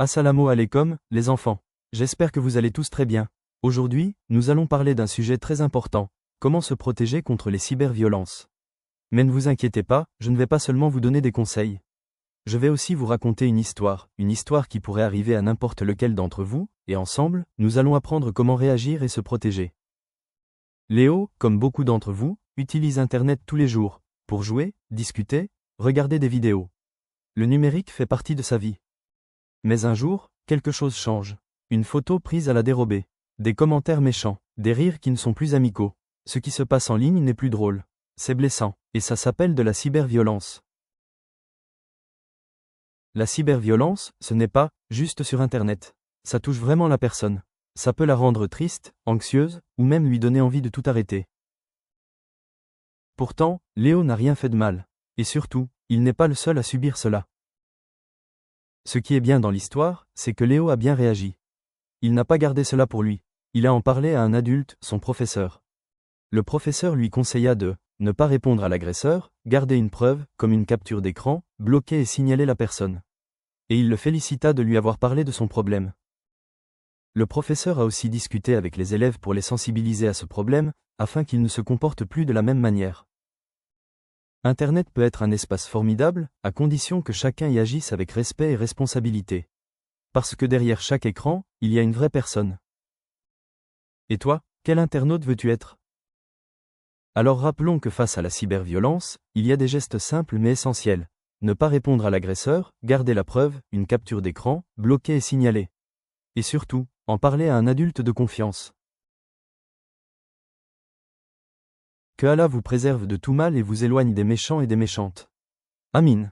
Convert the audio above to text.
Assalamu alaikum, les enfants. J'espère que vous allez tous très bien. Aujourd'hui, nous allons parler d'un sujet très important, comment se protéger contre les cyberviolences. Mais ne vous inquiétez pas, je ne vais pas seulement vous donner des conseils. Je vais aussi vous raconter une histoire qui pourrait arriver à n'importe lequel d'entre vous, et ensemble, nous allons apprendre comment réagir et se protéger. Léo, comme beaucoup d'entre vous, utilise Internet tous les jours, pour jouer, discuter, regarder des vidéos. Le numérique fait partie de sa vie. Mais un jour, quelque chose change. Une photo prise à la dérobée. Des commentaires méchants. Des rires qui ne sont plus amicaux. Ce qui se passe en ligne n'est plus drôle. C'est blessant. Et ça s'appelle de la cyberviolence. La cyberviolence, ce n'est pas juste sur Internet. Ça touche vraiment la personne. Ça peut la rendre triste, anxieuse, ou même lui donner envie de tout arrêter. Pourtant, Léo n'a rien fait de mal. Et surtout, il n'est pas le seul à subir cela. Ce qui est bien dans l'histoire, c'est que Léo a bien réagi. Il n'a pas gardé cela pour lui. Il a en parlé à un adulte, son professeur. Le professeur lui conseilla de ne pas répondre à l'agresseur, garder une preuve, comme une capture d'écran, bloquer et signaler la personne. Et il le félicita de lui avoir parlé de son problème. Le professeur a aussi discuté avec les élèves pour les sensibiliser à ce problème, afin qu'ils ne se comportent plus de la même manière. Internet peut être un espace formidable, à condition que chacun y agisse avec respect et responsabilité. Parce que derrière chaque écran, il y a une vraie personne. Et toi, quel internaute veux-tu être? Alors rappelons que face à la cyberviolence, il y a des gestes simples mais essentiels. Ne pas répondre à l'agresseur, garder la preuve, une capture d'écran, bloquer et signaler. Et surtout, en parler à un adulte de confiance. Que Allah vous préserve de tout mal et vous éloigne des méchants et des méchantes. Amin.